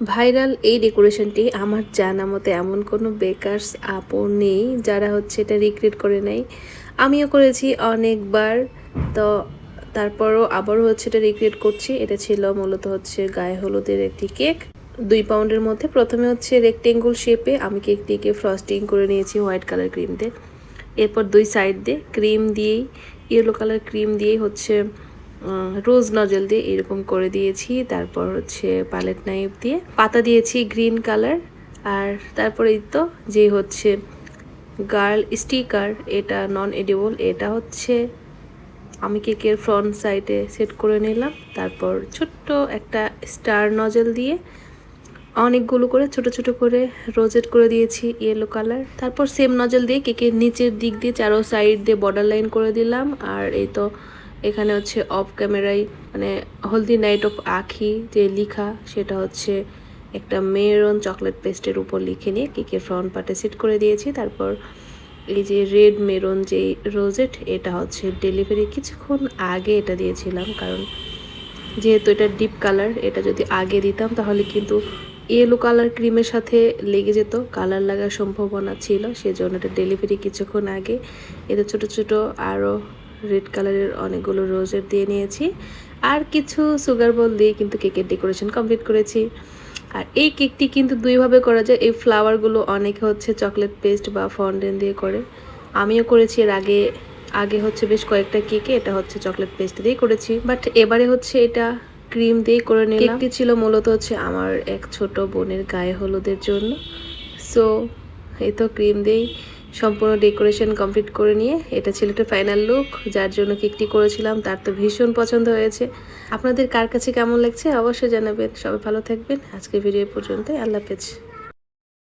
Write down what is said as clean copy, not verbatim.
Viral এই ডেকোরেশনটি আমার জানা মতে এমন কোনো বেকারস আপু নেই যারা হচ্ছে এটা রিক্রিয়েট করে নেয়। আমিও করেছি অনেকবার। তো তারপরও আবারও হচ্ছে এটা রিক্রিয়েট করছি। এটা ছিল মূলত হচ্ছে গায়ে হলুদের একটি কেক, 2 পাউন্ডের মধ্যে। প্রথমে হচ্ছে রেক্টেঙ্গুল শেপে আমি কেকটিকে ফ্রস্টিং করে নিয়েছি হোয়াইট কালার ক্রিম দিয়ে। এরপর 2 সাইড দিয়ে ক্রিম দিয়েই, ইয়েলো কালার ক্রিম দিয়েই হচ্ছে রোজ নজল দিয়ে এরকম করে দিয়েছি। তারপর হচ্ছে প্যালেট নাইফ দিয়ে পাতা দিয়েছি গ্রিন কালার। আর তারপরেই তো যে হচ্ছে গার্ল স্টিকার, এটা নন এডিবল, এটা হচ্ছে আমি কেকের ফ্রন্ট সাইডে সেট করে নিলাম। তারপর ছোট্ট একটা স্টার নজল দিয়ে অনেকগুলো করে ছোট ছোট করে রোজেট করে দিয়েছি ইয়েলো কালার। তারপর সেম নজল দিয়ে কেকের নিচের দিক দিয়ে চারো সাইড দিয়ে বর্ডার লাইন করে দিলাম। আর এই তো এখানে হচ্ছে অফ ক্যামেরায় মানে হলদি নাইট অফ আখি যে লেখা, সেটা হচ্ছে একটা মেরুন চকলেট পেস্টের উপর লিখে নিয়ে কেকের ফ্রন্ট পার্টে সেট করে দিয়েছি। তারপর এই যে রেড মেরুন যে রোজেট, এটা হচ্ছে ডেলিভারি কিছুক্ষণ আগে এটা দিয়েছিলাম, কারণ যেহেতু এটা ডিপ কালার, এটা যদি আগে দিতাম তাহলে কিন্তু ইয়েলো কালার ক্রিমের সাথে লেগে যেত, কালার লাগার সম্ভাবনা ছিল। সেজন্য এটা ডেলিভারি কিছুক্ষণ আগে। এতে ছোট ছোট আরও রেড কালারের অনেকগুলো রোজের দিয়ে নিয়েছি। আর কিছু সুগার বল দিয়ে কিন্তু কেকের ডেকোরেশন কমপ্লিট করেছি। আর এই কেকটি কিন্তু দুইভাবে করা যায়। এই ফ্লাওয়ারগুলো অনেকে হচ্ছে চকলেট পেস্ট বা ফন্ডেন্ট দিয়ে করে, আমিও করেছি এর আগে। আগে হচ্ছে বেশ কয়েকটা কেকে এটা হচ্ছে চকলেট পেস্ট দিয়ে করেছি, বাট এবারে হচ্ছে এটা ক্রিম দিয়ে করে নিলাম। কেকটি ছিল মূলত হচ্ছে আমার এক ছোট বোনের গায়ে হলুদের জন্য। সো এই তো ক্রিম দিয়েই সম্পূর্ণ ডেকোরেশন কমপ্লিট করে নিয়ে এটা ছিল একটা ফাইনাল লুক। যার জন্য কেকটি করেছিলাম তার তো ভীষণ পছন্দ হয়েছে। আপনাদের কার কাছে কেমন লাগছে অবশ্যই জানাবেন। সবাই ভালো থাকবেন। আজকে ভিডিও পর্যন্ত, আল্লাহ হাফেজ।